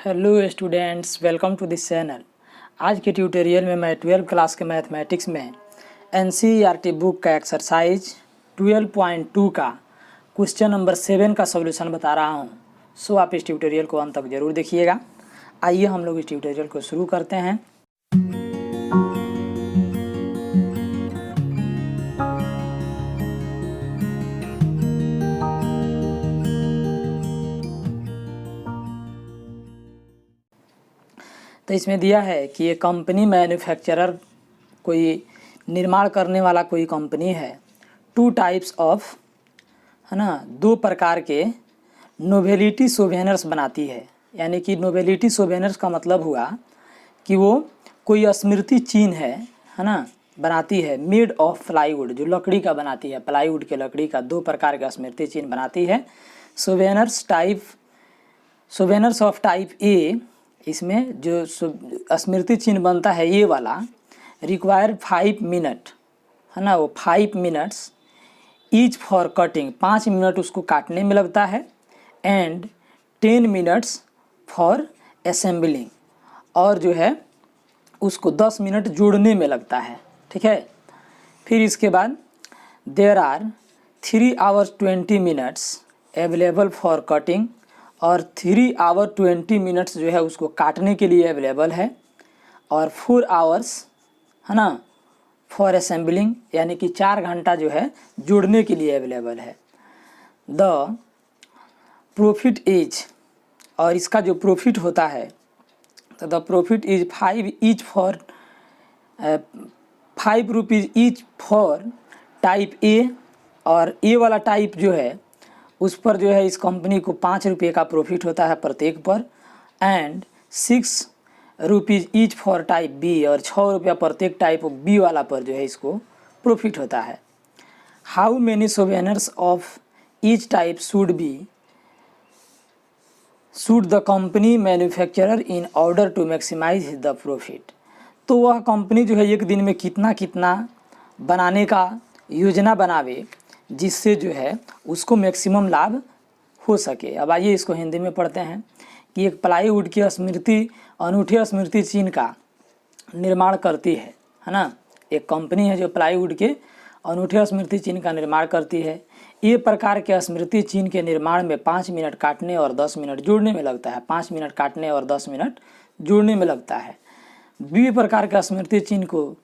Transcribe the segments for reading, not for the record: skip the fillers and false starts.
Hello students, welcome to this channel. आज के tutorial में मैं 12th क्लास के मैथमेटिक्स में एनसीईआरटी बुक का एक्सरसाइज 12.2 का क्वेश्चन नंबर 7 का सॉल्यूशन बता रहा हूं। सो आप इस ट्यूटोरियल को अंत तक ज़रूर देखिएगा। आइए हम लोग इस ट्यूटोरियल को शुरू करते हैं। तो इसमें दिया है कि ये कंपनी मैन्युफैक्चरर, कोई निर्माण करने वाला कोई कंपनी है। 2 टाइप्स ऑफ, है ना, 2 प्रकार के नोवेलिटी सोवेनिर्स बनाती है। यानी कि नोवेलिटी सोवेनिर्स का मतलब हुआ कि वो कोई स्मृति चिन्ह है ना, बनाती है। मेड ऑफ प्लाईवुड, जो लकड़ी का बनाती है, प्लाईवुड के लकड़ी का 2 प्रकार का स्मृति चिन्ह बनाती है। सोवेनिर्स ऑफ टाइप ए, इसमें जो स्मृति चिन्ह बनता है ये वाला, रिक्वायर 5 मिनट, है ना, वो 5 minutes each for cutting, 5 minute उसको काटने में लगता है, एंड 10 मिनट्स फॉर असेंबलिंग, और जो है उसको 10 मिनट जोड़ने में लगता है। ठीक है। फिर इसके बाद there are 3 hours 20 minutes available for cutting, और 3 आवर 20 मिनट्स जो है उसको काटने के लिए अवेलेबल है, और 4 आवर्स, है ना, फॉर असेंबलिंग, यानी कि 4 घंटा जो है जोड़ने के लिए अवेलेबल है। द प्रॉफिट इज, और इसका जो प्रॉफिट होता है, तो the profit is 5 rupees each for type A, और ए वाला टाइप जो है उस पर जो है इस कंपनी को 5 रुपये का प्रॉफिट होता है प्रत्येक पर, and 6 rupees each for type B, और 6 रुपया प्रत्येक टाइप बी वाला पर जो है इसको प्रॉफिट होता है। How many souvenirs of each type should the company manufacturer in order to maximise the profit. तो वह कंपनी जो है एक दिन में कितना कितना बनाने का योजना बनावे जिससे जो है उसको मैक्सिमम लाभ हो सके। अब आइए इसको हिंदी में पढ़ते हैं कि एक प्लाईवुड की अनूठे स्मृति चिन्ह का निर्माण करती है ना। एक कंपनी है जो प्लाईवुड के अनूठे स्मृति चिन्ह का निर्माण करती है। ये प्रकार के स्मृति चिन्ह के निर्माण में 5 मिनट काटने और 10 मिनट जोड़ने में लगता है। 5 मिनट काटने और 10 मिनट जोड़ने में लगता है। बी प्रकार के स्मृति चिन्ह को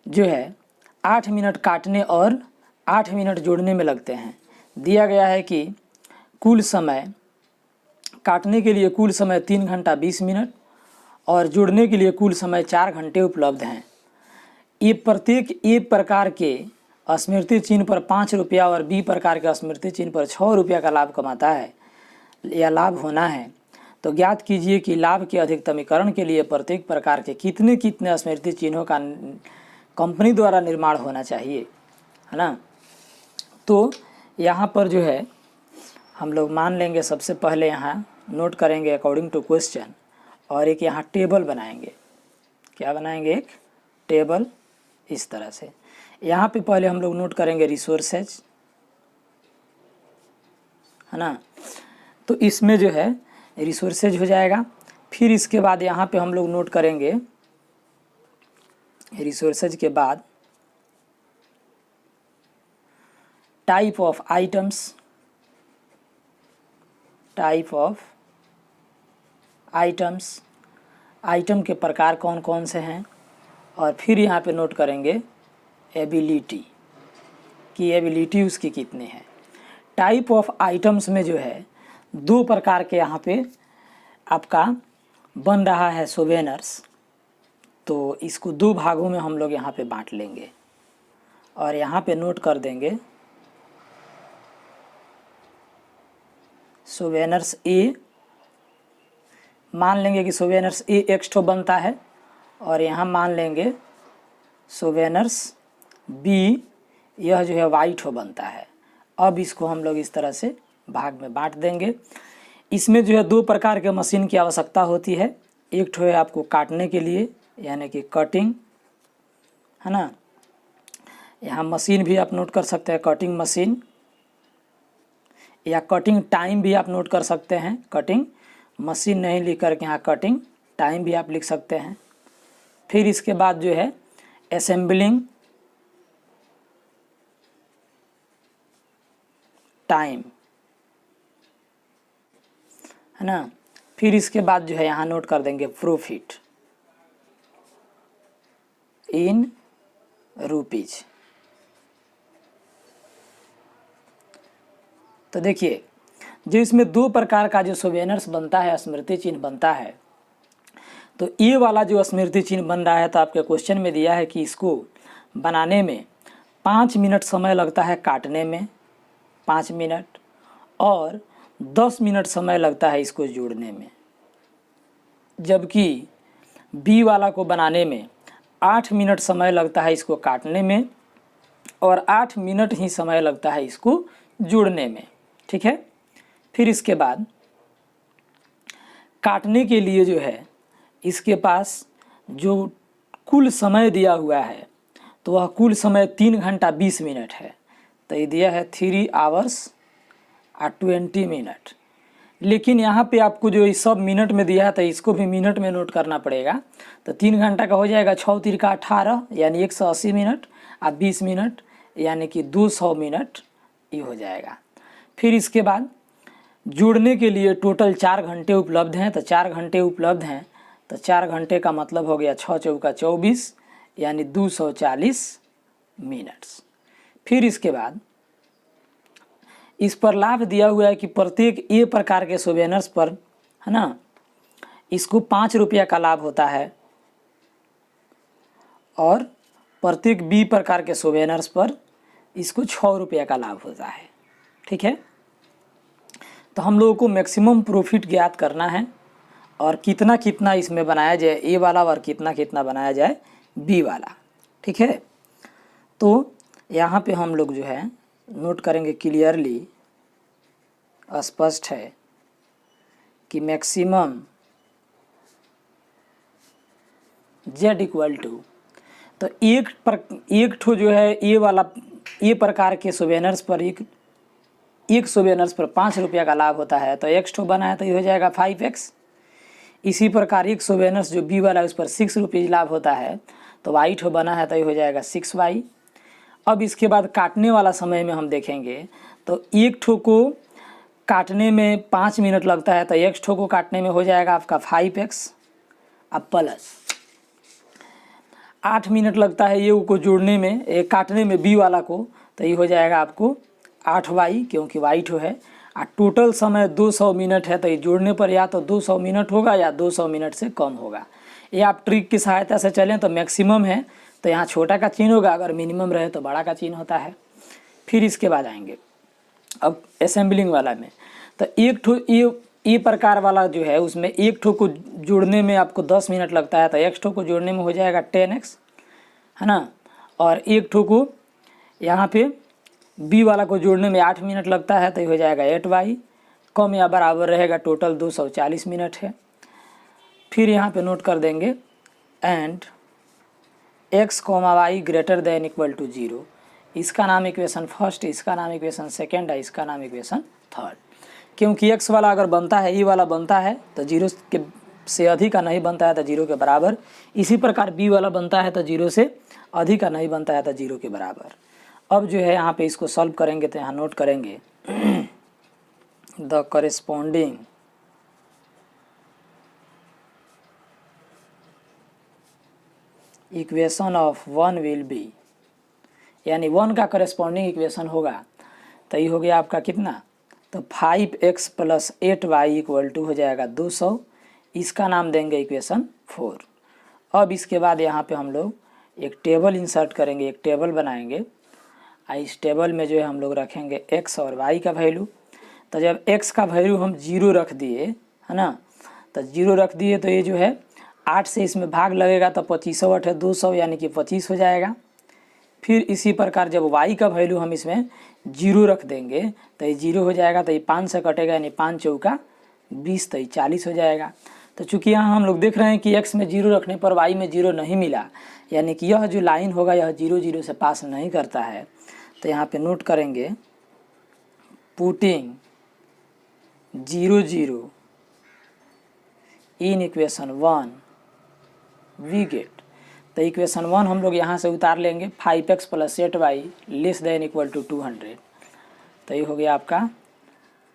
जो है 8 मिनट काटने और 8 मिनट जोड़ने में लगते हैं। दिया गया है कि कुल समय, काटने के लिए कुल समय 3 घंटा 20 मिनट और जोड़ने के लिए कुल समय 4 घंटे उपलब्ध हैं। ये प्रत्येक ए प्रकार के स्मृति चिन्ह पर 5 रुपया और बी प्रकार के स्मृति चिन्ह पर 6 रुपया का लाभ कमाता है या लाभ होना है। तो ज्ञात कीजिए कि लाभ के अधिकतमीकरण के लिए प्रत्येक प्रकार के कितने कितने स्मृति चिन्हों का कंपनी द्वारा निर्माण होना चाहिए, है ना। तो यहाँ पर जो है हम लोग मान लेंगे, सबसे पहले यहाँ नोट करेंगे अकॉर्डिंग टू क्वेश्चन, और एक यहाँ टेबल बनाएंगे। क्या बनाएंगे? एक टेबल इस तरह से। यहाँ पे पहले हम लोग नोट करेंगे रिसोर्सेज, है ना। तो इसमें जो है रिसोर्सेज हो जाएगा। फिर इसके बाद यहाँ पे हम लोग नोट करेंगे रिसोर्सेज के बाद टाइप ऑफ आइटम्स, आइटम के प्रकार कौन कौन से हैं, और फिर यहाँ पे नोट करेंगे एबिलिटी, कि एबिलिटी उसकी कितनी है। टाइप ऑफ आइटम्स में जो है 2 प्रकार के यहाँ पे आपका बन रहा है सोवेनिर्स। तो इसको 2 भागों में हम लोग यहाँ पे बांट लेंगे, और यहाँ पे नोट कर देंगे सोवेनिर्स ए। मान लेंगे कि सोवेनिर्स ए X ठो बनता है, और यहाँ मान लेंगे सोवेनिर्स बी, यह जो है Y ठो बनता है। अब इसको हम लोग इस तरह से भाग में बांट देंगे। इसमें जो है 2 प्रकार के मशीन की आवश्यकता होती है। एक ठो है आपको काटने के लिए, यानी कि कटिंग, है ना। यहाँ मशीन भी आप नोट कर सकते हैं, कटिंग मशीन, या कटिंग टाइम भी आप नोट कर सकते हैं, कटिंग मशीन नहीं लिख करके यहाँ कटिंग टाइम भी आप लिख सकते हैं। फिर इसके बाद जो है असेंबलिंग टाइम, है ना। फिर इसके बाद जो है यहाँ नोट कर देंगे प्रॉफिट इन रुपीज। तो देखिए जो इसमें दो प्रकार का जो सोवेनियर्स बनता है, स्मृति चिन्ह बनता है, तो ये वाला जो स्मृति चिन्ह बन रहा है तो आपके क्वेश्चन में दिया है कि इसको बनाने में 5 मिनट समय लगता है, काटने में 5 मिनट, और 10 मिनट समय लगता है इसको जोड़ने में। जबकि बी वाला को बनाने में 8 मिनट समय लगता है इसको काटने में, और 8 मिनट ही समय लगता है इसको जोड़ने में। ठीक है। फिर इसके बाद काटने के लिए जो है इसके पास जो कुल समय दिया हुआ है तो वह कुल समय 3 घंटा 20 मिनट है। तो ये दिया है 3 आवर्स और 20 मिनट। लेकिन यहाँ पे आपको जो ये सब मिनट में दिया है तो इसको भी मिनट में नोट करना पड़ेगा। तो 3 घंटा का हो जाएगा 6 तिरका 18 यानी 180 मिनट, और 20 मिनट यानी कि 200 मिनट ये हो जाएगा। फिर इसके बाद जोड़ने के लिए टोटल 4 घंटे उपलब्ध हैं। तो 4 घंटे उपलब्ध हैं तो 4 घंटे का मतलब हो गया 6 चौका 24 यानी 240 मिनट्स। फिर इसके बाद इस पर लाभ दिया हुआ है कि प्रत्येक ए प्रकार के सोवेनियर्स पर, है ना, इसको 5 रुपया का लाभ होता है, और प्रत्येक बी प्रकार के सोवेनियर्स पर इसको 6 रुपया का लाभ होता है। ठीक है। तो हम लोगों को मैक्सिमम प्रॉफिट ज्ञात करना है और कितना कितना इसमें बनाया जाए ए वाला और कितना कितना बनाया जाए बी वाला। ठीक है। तो यहाँ पे हम लोग जो है नोट करेंगे क्लियरली, स्पष्ट है कि मैक्सिमम z इक्वल टू, तो एक ठो जो है ए वाला ए प्रकार के सोवेनियर्स पर एक सोवेनियर्स पर 5 रुपया का लाभ होता है, तो x ठो बना है तो ये हो जाएगा 5x। इसी प्रकार एक सोवेनियर्स जो बी वाला है उस पर 6 रुपये लाभ होता है, तो y ठो बना है तो ये हो जाएगा 6y। अब इसके बाद काटने वाला समय में हम देखेंगे तो एक ठो को काटने में 5 मिनट लगता है, तो एक ठो को काटने में हो जाएगा आपका 5x। अब प्लस 8 मिनट लगता है ये को जोड़ने में, काटने में बी वाला को, तो ये हो जाएगा आपको 8y क्योंकि y ठो है। और टोटल समय 200 मिनट है, तो ये जोड़ने पर या तो 200 मिनट होगा या 200 मिनट से कम होगा। ये आप ट्रिक की सहायता से चलें तो मैक्सिमम है तो यहाँ छोटा का चिन्ह होगा, अगर मिनिमम रहे तो बड़ा का चिन्ह होता है। फिर इसके बाद आएंगे अब असेंबलिंग वाला में, तो एक ठो ये प्रकार वाला जो है उसमें एक ठो को जोड़ने में आपको 10 मिनट लगता है, तो एक ठो को जोड़ने में हो जाएगा 10x, है ना। और एक ठो को यहाँ पे बी वाला को जोड़ने में 8 मिनट लगता है, तो ये हो जाएगा 8y, कम या बराबर रहेगा, टोटल 240 मिनट है। फिर यहाँ पे नोट कर देंगे and x, y greater than equal to 0। इसका नाम इक्वेशन फर्स्ट, इसका नाम इक्वेशन सेकेंड है, इसका नाम इक्वेशन थर्ड। क्योंकि x वाला अगर बनता है ई वाला बनता है तो 0 के से अधिक का नहीं बनता है तो 0 के बराबर। इसी प्रकार बी वाला बनता है तो 0 से अधिक का नहीं बनता है तो 0 के बराबर। अब जो है यहाँ पे इसको सॉल्व करेंगे तो यहाँ नोट करेंगे the corresponding equation of 1 will be, यानी 1 का करेस्पॉन्डिंग इक्वेशन होगा तो ये हो गया आपका कितना, तो 5x plus 8y equal to हो जाएगा 200। इसका नाम देंगे इक्वेशन 4। अब इसके बाद यहाँ पे हम लोग एक टेबल इंसर्ट करेंगे, एक टेबल बनाएंगे। इस टेबल में जो है हम लोग रखेंगे x और y का वैल्यू। तो जब x का वैल्यू हम 0 रख दिए, है ना, तो 0 रख दिए तो ये जो है 8 से इसमें भाग लगेगा तो 25 8 है 200 यानी कि 25 हो जाएगा। फिर इसी प्रकार जब y का वैल्यू हम इसमें 0 रख देंगे तो ये 0 हो जाएगा, तो ये 5 से कटेगा यानी 5 चौका 20, तो ये 40 हो जाएगा। तो चूँकि यहाँ हम लोग देख रहे हैं कि x में 0 रखने पर y में 0 नहीं मिला, यानी कि यह जो लाइन होगा यह 0 0 से पास नहीं करता है। तो यहाँ पे नोट करेंगे putting 0 0 in equation 1 we get, तो इक्वेशन 1 हम लोग यहाँ से उतार लेंगे 5x + 8y less than equal to 200, तो ये हो गया आपका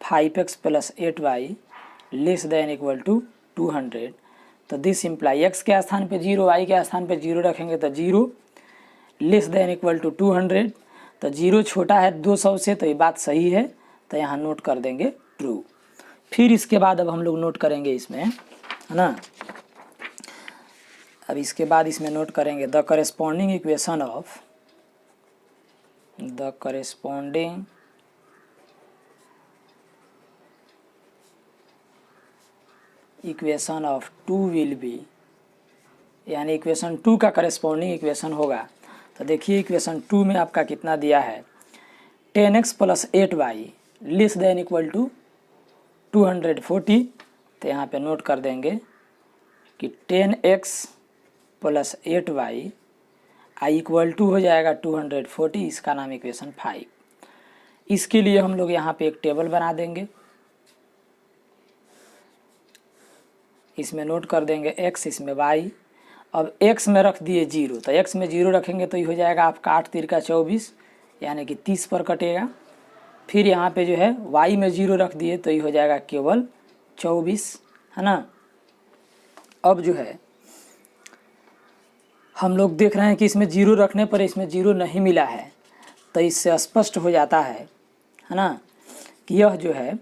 5x + 8y less than equal to 200। तो दिस इम्प्लाई x के स्थान पे 0, y के स्थान पे 0 रखेंगे तो 0 लेस देन इक्वल टू 200, तो 0 छोटा है 200 से, तो ये बात सही है, तो यहाँ नोट कर देंगे ट्रू। फिर इसके बाद अब हम लोग नोट करेंगे इसमें, है ना, अब इसके बाद इसमें नोट करेंगे the corresponding equation of 2 will be, यानी इक्वेशन 2 का करेस्पॉन्डिंग इक्वेशन होगा। तो देखिए इक्वेशन 2 में आपका कितना दिया है 10x + 8y less than equal to 240, तो यहाँ पे नोट कर देंगे कि 10x + 8y I equal to हो जाएगा 240, इसका नाम इक्वेशन 5। इसके लिए हम लोग यहाँ पे एक टेबल बना देंगे, इसमें नोट कर देंगे x, इसमें y। अब x में रख दिए 0, तो x में 0 रखेंगे तो ये हो जाएगा आपका 8 × 3 = 24, यानी कि 30 पर कटेगा। फिर यहाँ पे जो है y में 0 रख दिए तो ये हो जाएगा केवल 24, है ना। अब जो है हम लोग देख रहे हैं कि इसमें 0 रखने पर इसमें 0 नहीं मिला है, तो इससे स्पष्ट हो जाता है ना, कि यह जो है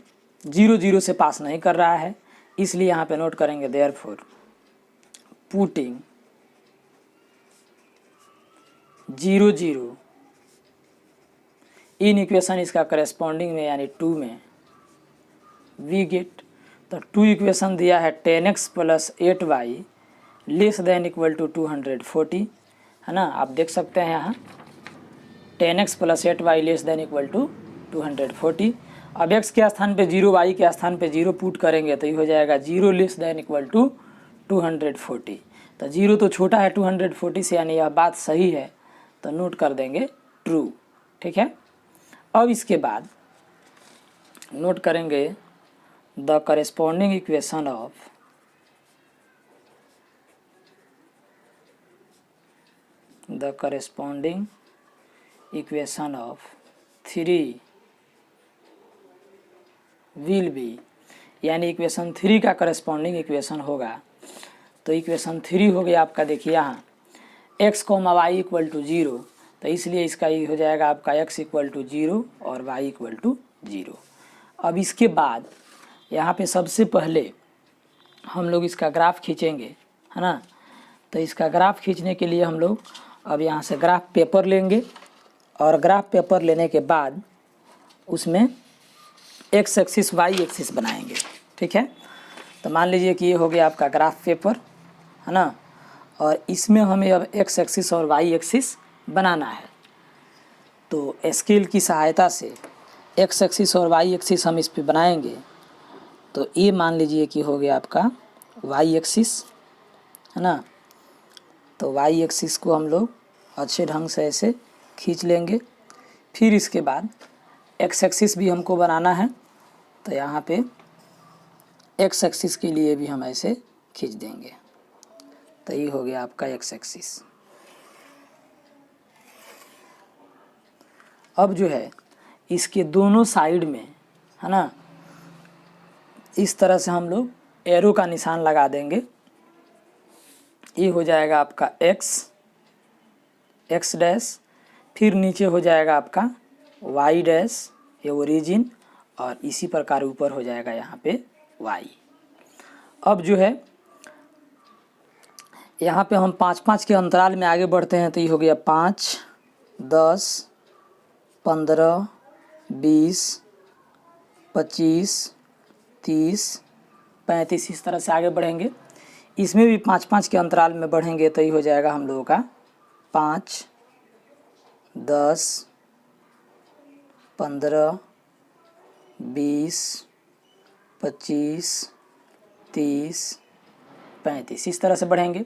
0 0 से पास नहीं कर रहा है। इसलिए यहाँ पे नोट करेंगे देयरफॉर पुटिंग 0 0 इन इक्वेशन इसका करेस्पॉन्डिंग में यानी 2 में वी गेट, तो 2 इक्वेशन दिया है 10x + 8y less than equal to 240, है ना। आप देख सकते हैं यहाँ 10x + 8y less than equal to 240। अब x के स्थान पे 0, y के स्थान पे 0 पुट करेंगे तो ये हो जाएगा 0 लेस देन इक्वल टू 240, तो 0 तो छोटा है 240 से, यानी यह बात सही है, तो नोट कर देंगे ट्रू, ठीक है। अब इसके बाद नोट करेंगे the corresponding equation of 3 will be, यानी इक्वेशन 3 का करेस्पॉन्डिंग इक्वेशन होगा। तो इक्वेशन 3 हो गया आपका, देखिए यहाँ x, y = 0, तो इसलिए इसका ये हो जाएगा आपका x = 0 और y = 0। अब इसके बाद यहाँ पे सबसे पहले हम लोग इसका ग्राफ खींचेंगे, है ना। तो इसका ग्राफ खींचने के लिए हम लोग अब यहाँ से ग्राफ पेपर लेंगे, और ग्राफ पेपर लेने के बाद उसमें x एक्सिस y एक्सिस बनाएंगे, ठीक है। तो मान लीजिए कि ये हो गया आपका ग्राफ पेपर, है ना, और इसमें हमें अब x एक्सिस और y एक्सिस बनाना है। तो स्केल की सहायता से x एक्सिस और y एक्सिस हम इस पे बनाएंगे। तो ये मान लीजिए कि हो गया आपका y एक्सिस, है ना। तो y एक्सिस को हम लोग अच्छे ढंग से ऐसे खींच लेंगे। फिर इसके बाद x एक्सिस भी हमको बनाना है, तो यहाँ पे x एक्सिस के लिए भी हम ऐसे खींच देंगे, तो ये हो गया आपका x एक्सिस। अब जो है इसके दोनों साइड में, है ना, इस तरह से हम लोग एरो का निशान लगा देंगे। ये हो जाएगा आपका x डैश, फिर नीचे हो जाएगा आपका y डैश, ये ओरिजिन, और इसी प्रकार ऊपर हो जाएगा यहाँ पे y। अब जो है यहाँ पे हम 5-5 के अंतराल में आगे बढ़ते हैं, तो ये हो गया 5, 10, 15, 20, 25, 30, 35, इस तरह से आगे बढ़ेंगे। इसमें भी 5-5 के अंतराल में बढ़ेंगे, तो ये हो जाएगा हम लोगों का 5, 10, 15, 20, 25, 30, 35, इस तरह से बढ़ेंगे।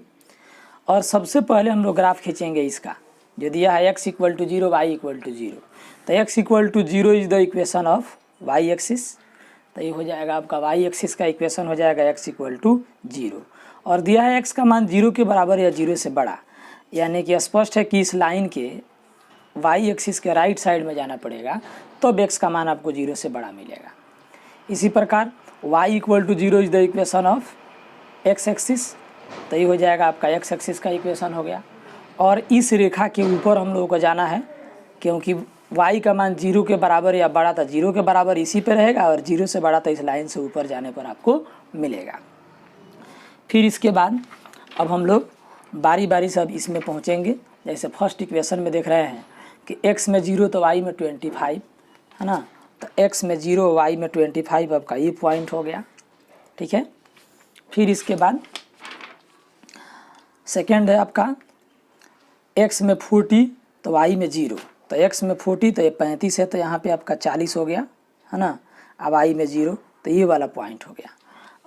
और सबसे पहले हम लोग ग्राफ खींचेंगे इसका, जो दिया है x = 0, y = 0। तो x = 0 is the equation of y axis. तो ये हो जाएगा आपका वाई एक्सिस का इक्वेशन हो जाएगा x इक्वल टू 0, और दिया है x का मान 0 के बराबर या 0 से बड़ा, यानी कि स्पष्ट है कि इस लाइन के वाई एक्सिस के राइट साइड में जाना पड़ेगा तो x का मान आपको 0 से बड़ा मिलेगा। इसी प्रकार y equal to 0 is the equation of x axis, तो ये हो जाएगा आपका x एक्सिस का इक्वेशन हो गया। और इस रेखा के ऊपर हम लोगों को जाना है, क्योंकि y का मान 0 के बराबर या बड़ा था, 0 के बराबर इसी पे रहेगा, और 0 से बड़ा था इस लाइन से ऊपर जाने पर आपको मिलेगा। फिर इसके बाद अब हम लोग बारी बारी से अब इसमें पहुँचेंगे। जैसे फर्स्ट इक्वेशन में देख रहे हैं कि x में 0 तो y में 25 है ना, तो x में 0 y में 25 आपका ये पॉइंट हो गया, ठीक है। फिर इसके बाद सेकेंड है आपका x में 40 तो y में 0, तो x में 40 तो ये 35 है, तो यहाँ पे आपका 40 हो गया है ना, अब y में 0 तो ये वाला पॉइंट हो गया।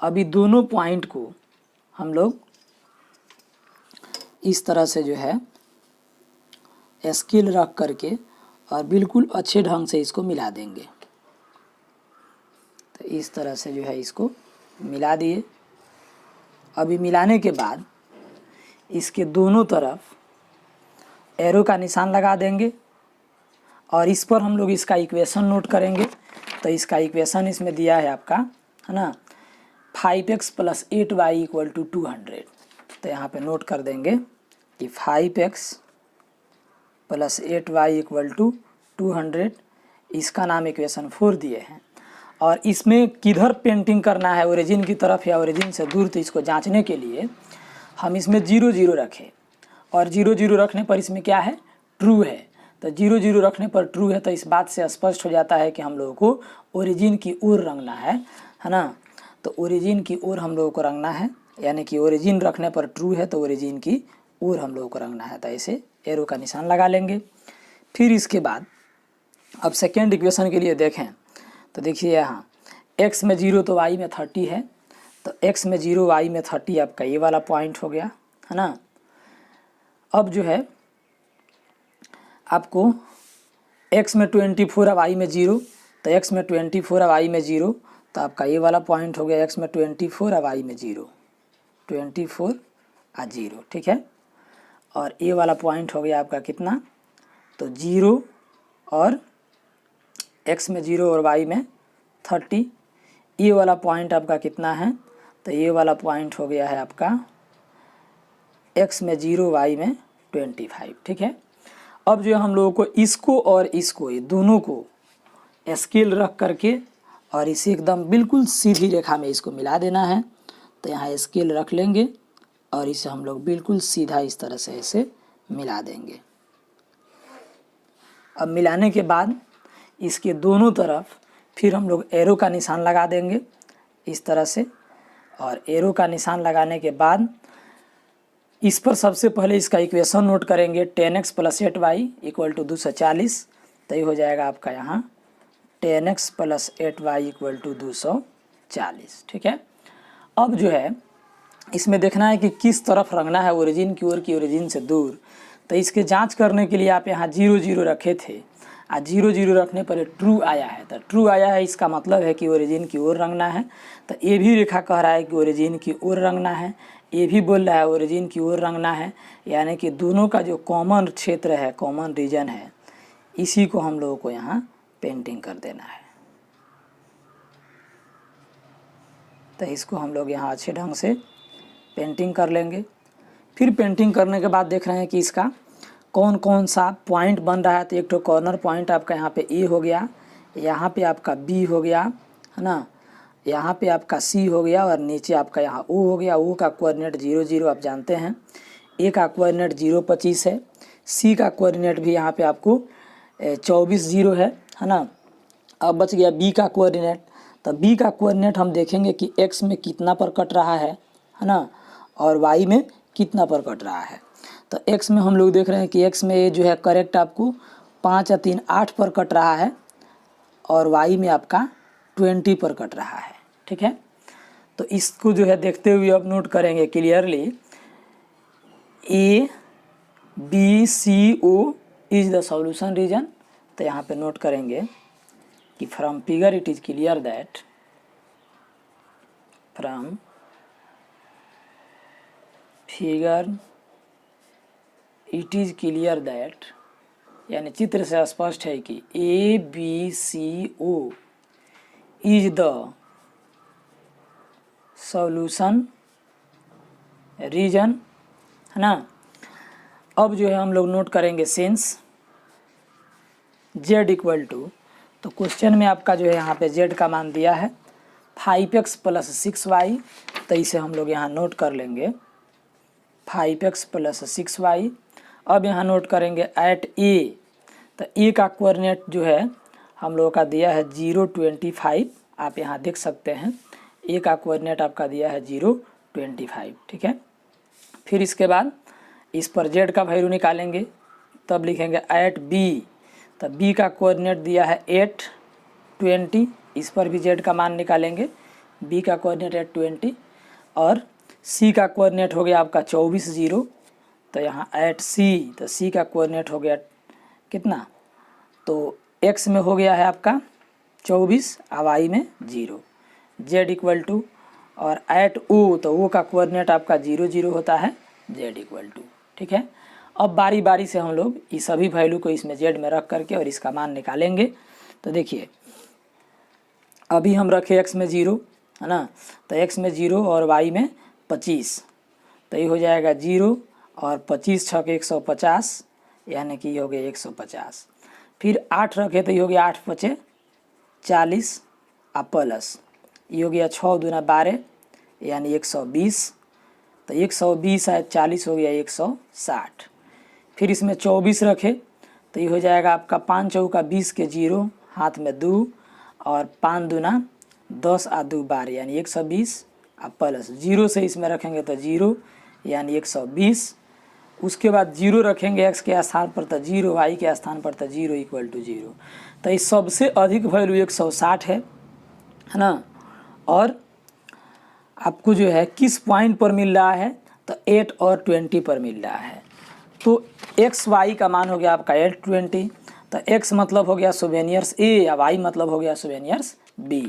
अभी दोनों पॉइंट को हम लोग इस तरह से जो है स्केल रख करके और बिल्कुल अच्छे ढंग से इसको मिला देंगे। तो इस तरह से जो है इसको मिला दिए। अभी मिलाने के बाद इसके दोनों तरफ एरो का निशान लगा देंगे और इस पर हम लोग इसका इक्वेशन नोट करेंगे। तो इसका इक्वेशन इसमें दिया है आपका, है ना, 5x + 8y इक्वल टू 200। तो यहाँ पे नोट कर देंगे कि 5x + 8y इक्वल टू 200, इसका नाम इक्वेशन 4 दिए हैं। और इसमें किधर पेंटिंग करना है, ओरिजिन की तरफ या ओरिजिन से दूर, तो इसको जांचने के लिए हम इसमें 0 0 रखें, और 0 0 रखने पर इसमें क्या है, ट्रू है। तो 0 0 रखने पर ट्रू है, तो इस बात से स्पष्ट हो जाता है कि हम लोगों को ओरिजिन की ओर रंगना है ना। तो ओरिजिन की ओर हम लोगों को रंगना है, यानी कि ओरिजिन रखने पर ट्रू है तो ओरिजिन की ओर हम लोगों को रंगना है। तो ऐसे एरो का निशान लगा लेंगे। फिर इसके बाद अब सेकेंड इक्वेशन के लिए देखें तो देखिए यहाँ x में 0 तो y में 30 है, तो x में 0 y में 30 आपका ये वाला पॉइंट हो गया, है ना। अब जो है आपको x में 24 है y में 0, तो x में 24 है y में 0, तो आपका ये वाला पॉइंट हो गया x में 24 है y में 0, 24 और 0, ठीक है। और ये वाला पॉइंट हो गया आपका कितना, तो 0 और x में 0 और y में 30। ये वाला पॉइंट आपका कितना है, तो ये वाला पॉइंट हो गया है आपका x में 0 y में 25, ठीक है। अब जो हम लोगों को इसको और इसको, ये दोनों को स्केल रख करके और इसे एकदम बिल्कुल सीधी रेखा में इसको मिला देना है। तो यहाँ स्केल रख लेंगे और इसे हम लोग बिल्कुल सीधा इस तरह से इसे मिला देंगे। अब मिलाने के बाद इसके दोनों तरफ फिर हम लोग एरो का निशान लगा देंगे इस तरह से, और एरो का निशान लगाने के बाद इस पर सबसे पहले इसका इक्वेशन नोट करेंगे, 10x + 8y इक्वल टू 240। तो ये हो जाएगा आपका यहाँ 10x + 8y इक्वल टू 240, ठीक है। अब जो है इसमें देखना है कि किस तरफ रंगना है, ओरिजिन की ओर की ओरिजिन से दूर। तो इसके जांच करने के लिए आप यहाँ 0 0 रखे थे, 0 0 रखने पर ट्रू आया है। तो ट्रू आया है, इसका मतलब है कि ओरिजिन की ओर रंगना है। तो ये भी रेखा कह रहा है कि ओरिजिन की ओर रंगना है, ये भी बोल रहा है ओरिजिन की ओर रंगना है, यानी कि दोनों का जो कॉमन क्षेत्र है, कॉमन रीजन है, इसी को हम लोगों को यहाँ पेंटिंग कर देना है। तो इसको हम लोग यहाँ अच्छे ढंग से पेंटिंग कर लेंगे। फिर पेंटिंग करने के बाद देख रहे हैं कि इसका कौन कौन सा पॉइंट बन रहा है। तो एक तो कॉर्नर पॉइंट आपका यहाँ पे ए हो गया, यहाँ पे आपका बी हो गया, है ना, यहाँ पे आपका सी हो गया, और नीचे आपका यहाँ ओ हो गया। ओ का कोऑर्डिनेट 0 0 आप जानते हैं, ए का कोऑर्डिनेट 0 25 है, सी का कोऑर्डिनेट भी यहाँ पे आपको 24 0 है ना। अब बच गया बी का कोऑर्डिनेट। तो बी का कोऑर्डिनेट हम देखेंगे कि एक्स में कितना पर कट रहा है ना, और वाई में कितना पर कट रहा है। तो एक्स में हम लोग देख रहे हैं कि एक्स में ये जो है करेक्ट आपको 5 या 3 8 पर कट रहा है, और वाई में आपका 20 पर कट रहा है, ठीक है। तो इसको जो है देखते हुए अब नोट करेंगे clearly, A B C O is the solution region. तो यहाँ पे नोट करेंगे कि from figure it is clear that from figure it is clear that, यानी चित्र से स्पष्ट है कि ABCO is the solution region, है ना। अब जो है हम लोग नोट करेंगे सेंस Z इक्वल टू, तो क्वेश्चन में आपका जो है यहाँ पे Z का मान दिया है 5x प्लस 6y, तो इसे हम लोग यहाँ नोट कर लेंगे 5x प्लस 6y। अब यहाँ नोट करेंगे एट A, तो A का कोऑर्डिनेट जो है हम लोगों का दिया है 0 25, आप यहाँ देख सकते हैं A का कोऑर्डिनेट आपका दिया है 0 25, ठीक है। फिर इसके बाद इस पर Z का वैल्यू निकालेंगे, तब लिखेंगे एट B, तो B का कोऑर्डिनेट दिया है 8 20, इस पर भी Z का मान निकालेंगे, B का कोऑर्डिनेट है 20, और C का कोऑर्डिनेट हो गया आपका 24 0, तो यहाँ एट C, तो C का कोऑर्डिनेट हो गया कितना, तो X में हो गया है आपका 24 और Y में 0, Z इक्वल टू, और एट O, तो O का कोऑर्डिनेट आपका 0 0 होता है, Z इक्वल टू, ठीक है। अब बारी बारी से हम लोग इस सभी वैल्यू को इसमें Z में रख करके और इसका मान निकालेंगे। तो देखिए अभी हम रखे X में 0, है ना, तो X में 0 और Y में 25, तो ये हो जाएगा 0 और 25 छक 150, यानी कि ये हो गया 150। फिर 8 रखे तो ये हो गया 8 पचे 40 और प्लस ये हो गया 6 दूना 12, यानी 120, तो 120 है 40 हो गया 160। फिर इसमें 24 रखे तो ये हो जाएगा आपका 5 चौका 20 के 0, हाथ में 2, और 5 दूना 10 और 2 12, यानी 120 और प्लस 0 से इसमें रखेंगे तो 0, यानी 120। उसके बाद 0 रखेंगे x के स्थान पर तो 0, y के स्थान पर तो 0 इक्वल टू 0, तो इस सबसे अधिक वैल्यू 160 है ना। और आपको जो है किस पॉइंट पर मिल रहा है, तो 8 और 20 पर मिल रहा है। तो एक्स वाई का मान हो गया आपका 8 20, तो x मतलब हो गया सोवेनियर्स A या y मतलब हो गया सोवेनियर्स B।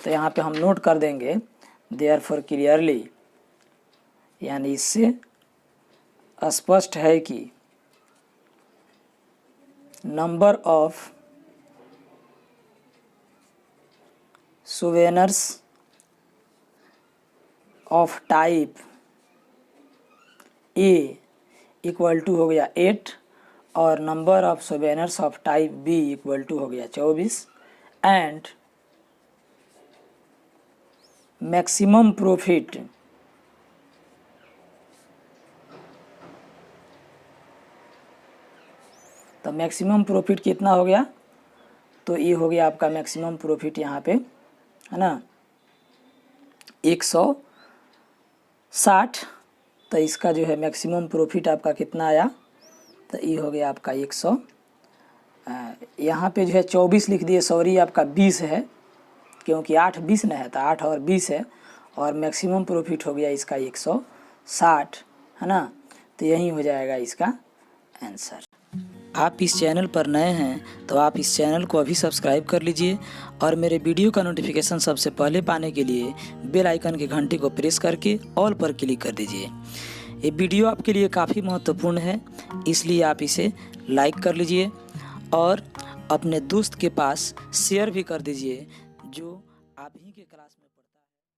तो यहाँ पे हम नोट कर देंगे देयरफॉर क्लियरली, यानी इससे स्पष्ट है कि number of souvenirs of type A equal to हो गया 8 और number of souvenirs of type B equal to हो गया 24, एंड मैक्सिमम प्रॉफिट तो मैक्सिमम प्रॉफिट कितना हो गया, तो ये हो गया आपका मैक्सिमम प्रॉफिट यहाँ पे, है ना, 160। तो इसका जो है मैक्सिमम प्रॉफिट आपका कितना आया, तो ये हो गया आपका 100, यहाँ पे जो है 24 लिख दिए, सॉरी आपका 20 है, क्योंकि 8 20 नहीं है, तो 8 और 20 है, और मैक्सिमम प्रॉफिट हो गया इसका 160, है ना। तो यही हो जाएगा इसका आंसर। आप इस चैनल पर नए हैं तो आप इस चैनल को अभी सब्सक्राइब कर लीजिए, और मेरे वीडियो का नोटिफिकेशन सबसे पहले पाने के लिए बेल आइकन के घंटे को प्रेस करके ऑल पर क्लिक कर दीजिए। ये वीडियो आपके लिए काफ़ी महत्वपूर्ण है, इसलिए आप इसे लाइक कर लीजिए और अपने दोस्त के पास शेयर भी कर दीजिए जो आप ही के क्लास में